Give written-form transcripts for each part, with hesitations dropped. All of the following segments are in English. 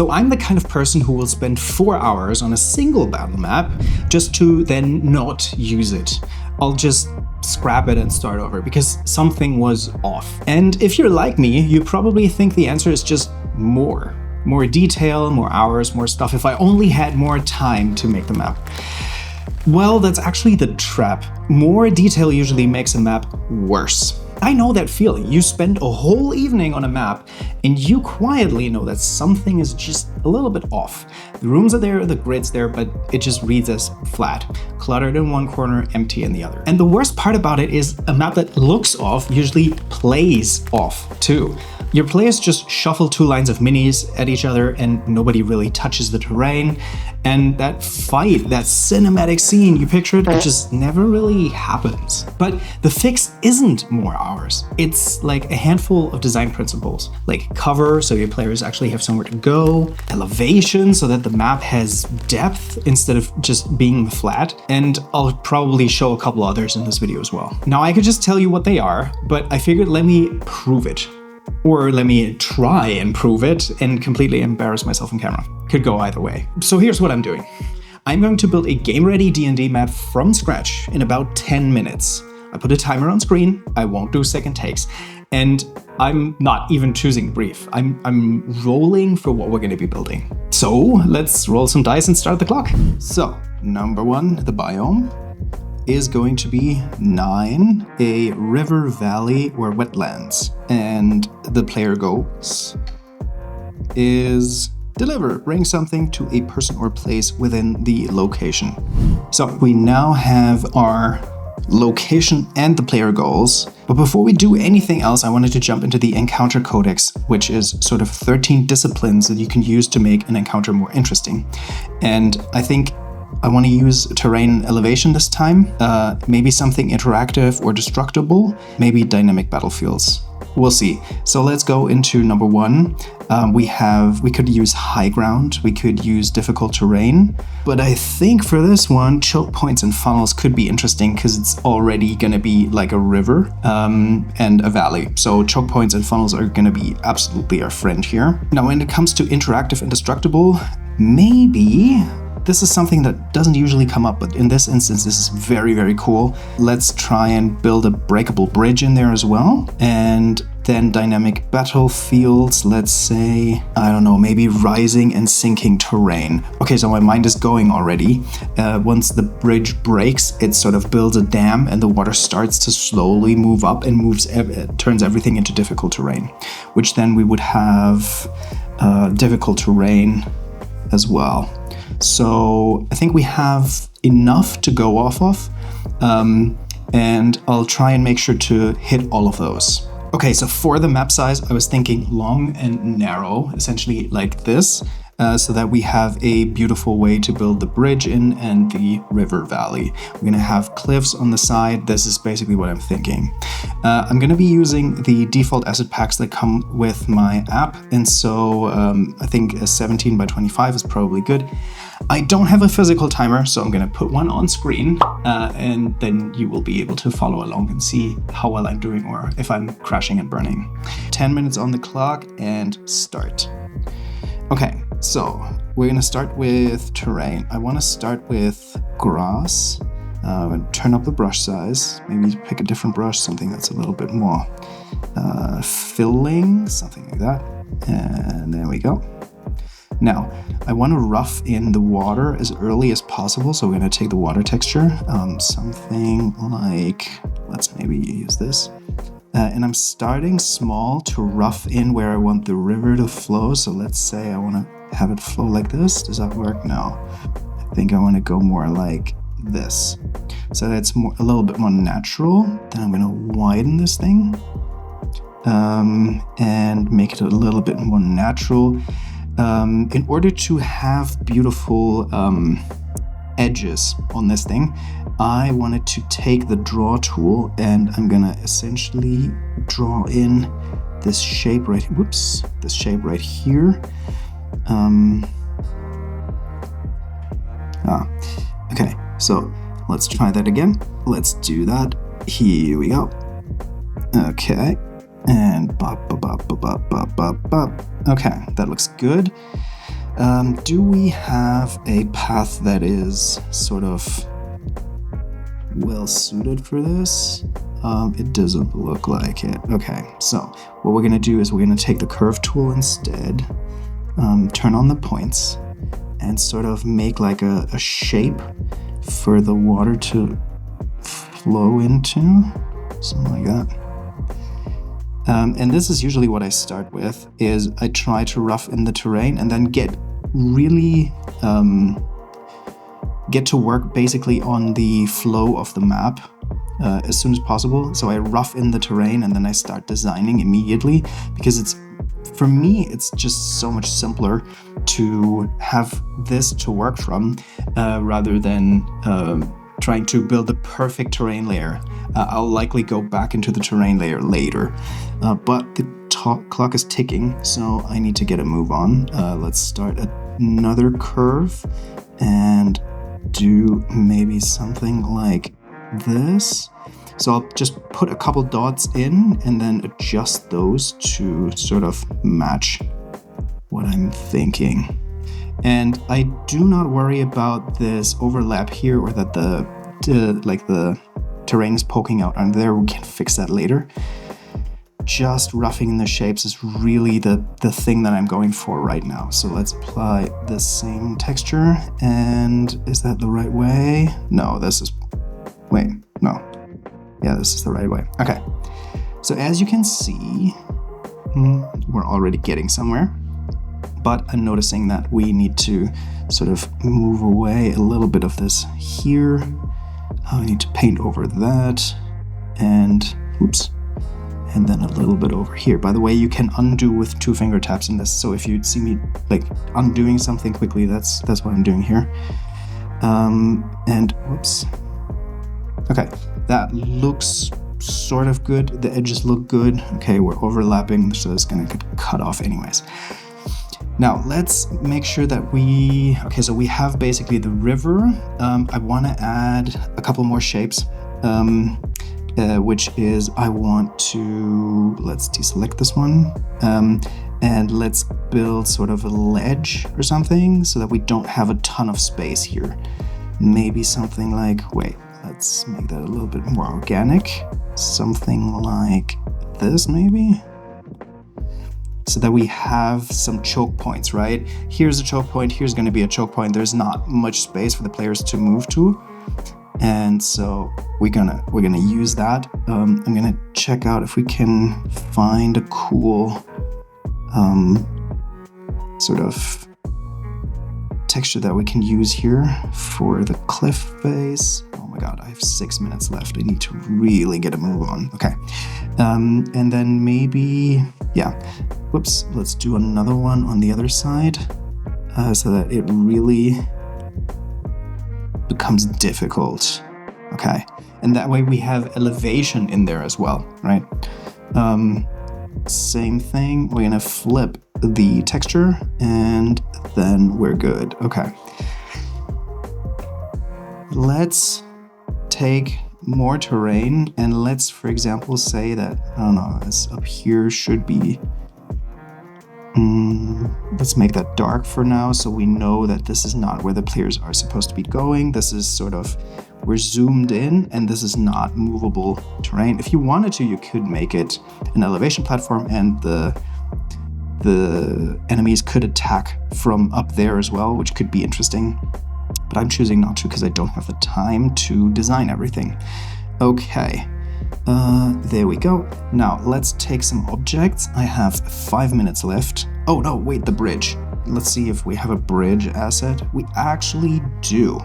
So I'm the kind of person who will spend 4 hours on a single battle map just to then not use it. I'll just scrap it and start over because something was off. And if you're like me, you probably think the answer is just more. More detail, more hours, more stuff. If I only had more time to make the map. Well, that's actually the trap. More detail usually makes a map worse. I know that feeling. You spend a whole evening on a map and you quietly know that something is just a little bit off. The rooms are there, the grid's there, but it just reads as flat. Cluttered in one corner, empty in the other. And the worst part about it is a map that looks off usually plays off too. Your players just shuffle 2 lines of minis at each other and nobody really touches the terrain. And that fight, that cinematic scene you pictured, it just never really happens. But the fix isn't more hours. It's like a handful of design principles, like cover so your players actually have somewhere to go, elevation so that the map has depth instead of just being flat, and I'll probably show a couple others in this video as well. Now I could just tell you what they are, but I figured let me prove it. Or let me try and prove it and completely embarrass myself on camera. Could go either way. So here's what I'm doing. I'm going to build a game-ready DnD map from scratch in about 10 minutes. I put a timer on screen, I won't do second takes, and I'm not even choosing brief. I'm rolling for what we're going to be building. So let's roll some dice and start the clock. So, number 1, the biome is going to be 9, a river, valley, or wetlands. And the player goals is deliver, bring something to a person or place within the location. So we now have our location and the player goals. But before we do anything else, I wanted to jump into the encounter codex, which is sort of 13 disciplines that you can use to make an encounter more interesting. And I think I want to use terrain elevation this time, maybe something interactive or destructible, maybe dynamic battlefields. We'll see. So let's go into number 1. We could use high ground, we could use difficult terrain, but I think for this one, choke points and funnels could be interesting because it's already going to be like a river and a valley. So choke points and funnels are going to be absolutely our friend here. Now, when it comes to interactive and destructible, maybe this is something that doesn't usually come up, but in this instance, this is very, very cool. Let's try and build a breakable bridge in there as well. And then dynamic battlefields, let's say, I don't know, maybe rising and sinking terrain. Okay, so my mind is going already. Once the bridge breaks, it sort of builds a dam and the water starts to slowly move up and turns everything into difficult terrain, which then we would have difficult terrain as well. So I think we have enough to go off of, and I'll try and make sure to hit all of those. Okay, so for the map size, I was thinking long and narrow, essentially like this, so that we have a beautiful way to build the bridge in and the river valley. We're gonna have cliffs on the side. This is basically what I'm thinking. I'm gonna be using the default asset packs that come with my app, and so I think a 17 by 25 is probably good. I don't have a physical timer, so I'm gonna put one on screen, and then you will be able to follow along and see how well I'm doing or if I'm crashing and burning. 10 minutes on the clock and start. Okay, so we're gonna start with terrain. I wanna start with grass. Turn up the brush size, maybe pick a different brush, something that's a little bit more filling, something like that. And there we go. Now, I want to rough in the water as early as possible, so we're going to take the water texture, something like, let's maybe use this. And I'm starting small to rough in where I want the river to flow, so let's say I want to have it flow like this. Does that work? No. I think I want to go more like this. So that's a little bit more natural. Then I'm going to widen this thing and make it a little bit more natural. In order to have beautiful edges on this thing, I wanted to take the draw tool and I'm gonna essentially draw in this shape right here. Okay, so let's try that again. Let's do that. Here we go. Okay. And bop, bop, bop, bop, bop, bop, bop. Okay, that looks good. Do we have a path that is sort of well suited for this? It doesn't look like it. Okay, so what we're gonna do is we're gonna take the curve tool instead, turn on the points, and sort of make like a shape for the water to flow into, something like that. And this is usually what I start with, is I try to rough in the terrain and then get to work basically on the flow of the map as soon as possible. So I rough in the terrain and then I start designing immediately, because for me, it's just so much simpler to have this to work from rather than trying to build the perfect terrain layer. I'll likely go back into the terrain layer later, but the clock is ticking, so I need to get a move on. Let's start another curve and do maybe something like this. So I'll just put a couple dots in and then adjust those to sort of match what I'm thinking. And I do not worry about this overlap here, or that the terrain is poking out under there. We can fix that later. Just roughing in the shapes is really the thing that I'm going for right now. So let's apply the same texture. And is that the right way? No, this is... Wait, no. Yeah, this is the right way. Okay. So as you can see, we're already getting somewhere. But I'm noticing that we need to sort of move away a little bit of this here. I need to paint over that. And, oops. And then a little bit over here. By the way, you can undo with 2 finger taps in this. So if you see me like undoing something quickly, that's what I'm doing here. And whoops. Okay, that looks sort of good. The edges look good. Okay, we're overlapping, so it's gonna get cut off anyways. Now let's make sure that okay, so we have basically the river. I wanna add a couple more shapes. Which is, I want to, let's deselect this one, and let's build sort of a ledge or something so that we don't have a ton of space here. Maybe something like, wait, let's make that a little bit more organic. Something like this maybe? So that we have some choke points, right? Here's a choke point, here's gonna be a choke point. There's not much space for the players to move to. And so we're gonna use that. I'm gonna check out if we can find a cool sort of texture that we can use here for the cliff face. Oh my god, I have 6 minutes left. I need to really get a move on. Okay, and then maybe, yeah, whoops, let's do another one on the other side so that it really becomes difficult. Okay, and that way we have elevation in there as well, right? Same thing, we're gonna flip the texture and then we're good. Okay, let's take more terrain and let's, for example, say that, I don't know, this up here should be, let's make that dark for now so we know that this is not where the players are supposed to be going. This is sort of, we're zoomed in and this is not movable terrain. If you wanted to, you could make it an elevation platform and the enemies could attack from up there as well, which could be interesting. But I'm choosing not to because I don't have the time to design everything. Okay. There we go. Now let's take some objects. I have 5 minutes left. Oh no, wait, the bridge. Let's see if we have a bridge asset. We actually do.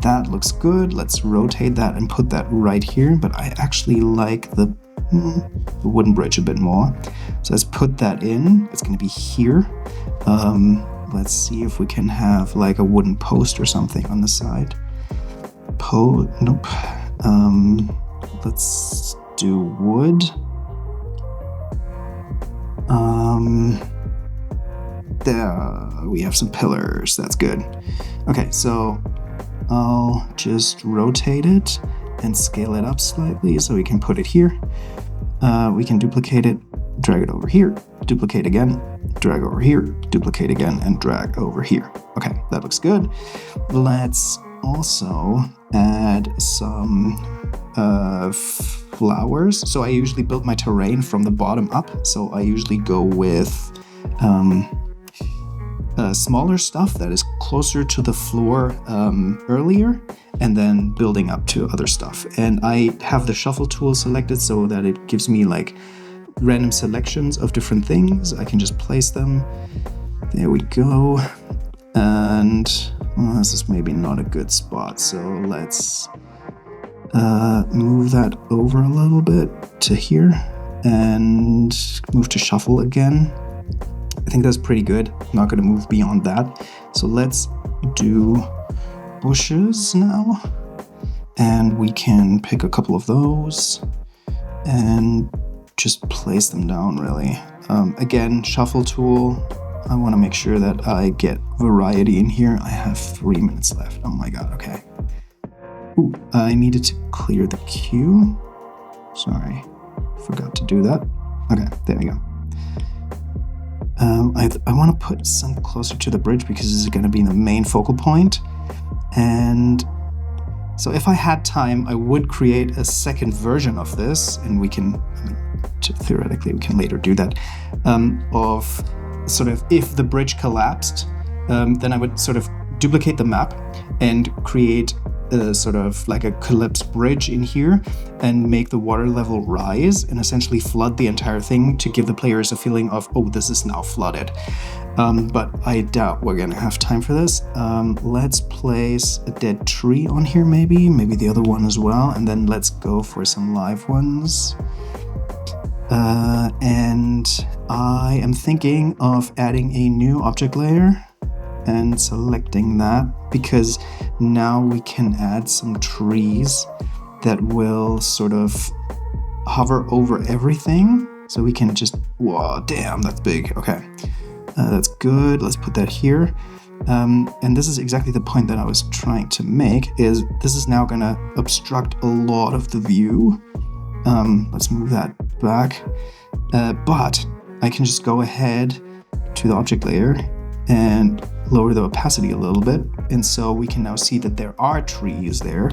That looks good. Let's rotate that and put that right here. But I actually like the wooden bridge a bit more. So let's put that in. It's going to be here. Let's see if we can have like a wooden post or something on the side. Nope. Let's do wood. There, we have some pillars. That's good. Okay, so I'll just rotate it and scale it up slightly so we can put it here. We can duplicate it, drag it over here, duplicate again, drag over here, duplicate again, and drag over here. Okay, that looks good. Let's also add some flowers. So I usually build my terrain from the bottom up. So I usually go with smaller stuff that is closer to the floor earlier, and then building up to other stuff. And I have the shuffle tool selected so that it gives me like random selections of different things. I can just place them. There we go. And well, this is maybe not a good spot, so let's move that over a little bit to here and move to shuffle again. I think that's pretty good. I'm not going to move beyond that. So let's do bushes now, and we can pick a couple of those and just place them down really. Again, shuffle tool. I want to make sure that I get variety in here. I have 3 minutes left. Oh my god, okay. Ooh, I needed to clear the queue. Sorry, forgot to do that. Okay, there we go. I want to put some closer to the bridge because this is going to be the main focal point. And so if I had time, I would create a second version of this, and we can, theoretically, we can later do that, of sort of if the bridge collapsed, then I would sort of duplicate the map and create sort of like a collapsed bridge in here and make the water level rise and essentially flood the entire thing to give the players a feeling of, oh, this is now flooded. But I doubt we're gonna have time for this. Let's place a dead tree on here maybe the other one as well, and then let's go for some live ones. And I am thinking of adding a new object layer and selecting that, because now we can add some trees that will sort of hover over everything. So we can just, whoa, damn, that's big. Okay, that's good. Let's put that here. And this is exactly the point that I was trying to make, is this is now gonna obstruct a lot of the view. Let's move that back. But I can just go ahead to the object layer and lower the opacity a little bit, and so we can now see that there are trees there,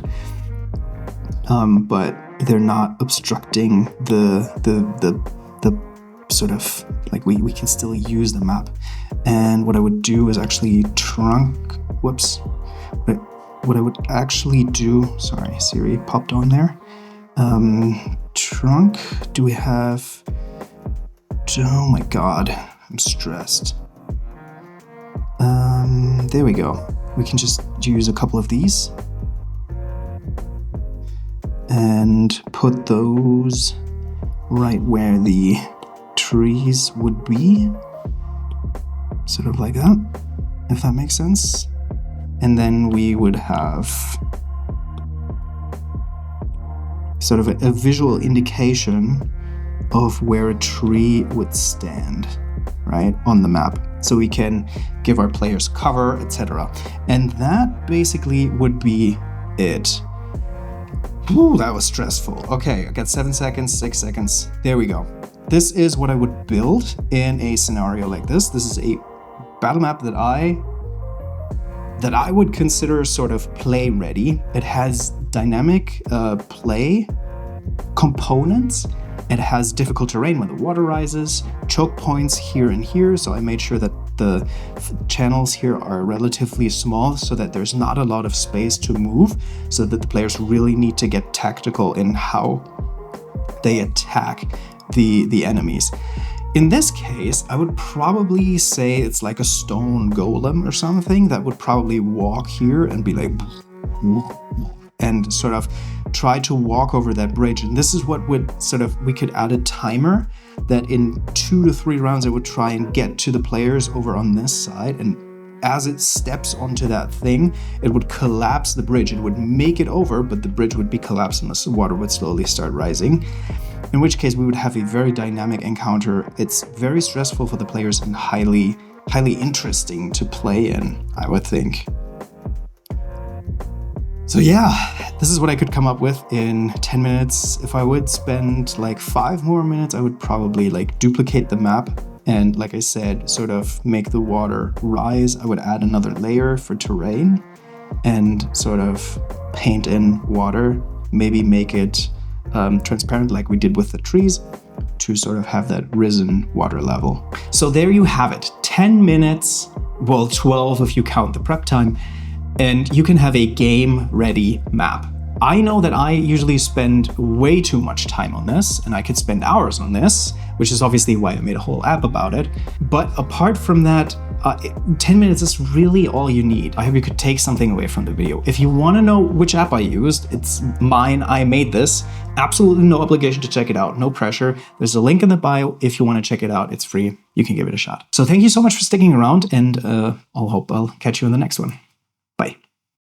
but they're not obstructing the sort of, like, we can still use the map. And what I would do is actually what I would actually do, sorry, Siri popped on there. Trunk, do we have, oh my god, I'm stressed. There we go. We can just use a couple of these and put those right where the trees would be. Sort of like that, if that makes sense. And then we would have sort of a visual indication of where a tree would stand, right, on the map. So we can give our players cover, etc. And that basically would be it. Ooh, that was stressful. Okay, I got 7 seconds, 6 seconds. There we go. This is what I would build in a scenario like this. This is a battle map that I would consider sort of play ready. It has dynamic play components. It has difficult terrain when the water rises, choke points here and here, so I made sure that the channels here are relatively small so that there's not a lot of space to move, so that the players really need to get tactical in how they attack the enemies. In this case, I would probably say it's like a stone golem or something that would probably walk here and be like, and sort of try to walk over that bridge. And this is what would sort of, we could add a timer that in 2 to 3 rounds it would try and get to the players over on this side, and as it steps onto that thing, it would collapse the bridge. It would make it over, but the bridge would be collapsed and the water would slowly start rising, in which case we would have a very dynamic encounter. It's very stressful for the players and highly interesting to play in, I would think. So yeah, this is what I could come up with in 10 minutes. If I would spend like 5 more minutes, I would probably like duplicate the map and, like I said, sort of make the water rise. I would add another layer for terrain and sort of paint in water, maybe make it transparent like we did with the trees to sort of have that risen water level. So there you have it, 10 minutes, well, 12 if you count the prep time, and you can have a game-ready map. I know that I usually spend way too much time on this, and I could spend hours on this, which is obviously why I made a whole app about it. But apart from that, 10 minutes is really all you need. I hope you could take something away from the video. If you want to know which app I used, it's mine. I made this. Absolutely no obligation to check it out. No pressure. There's a link in the bio. If you want to check it out, it's free. You can give it a shot. So thank you so much for sticking around, and I'll catch you in the next one. Bye.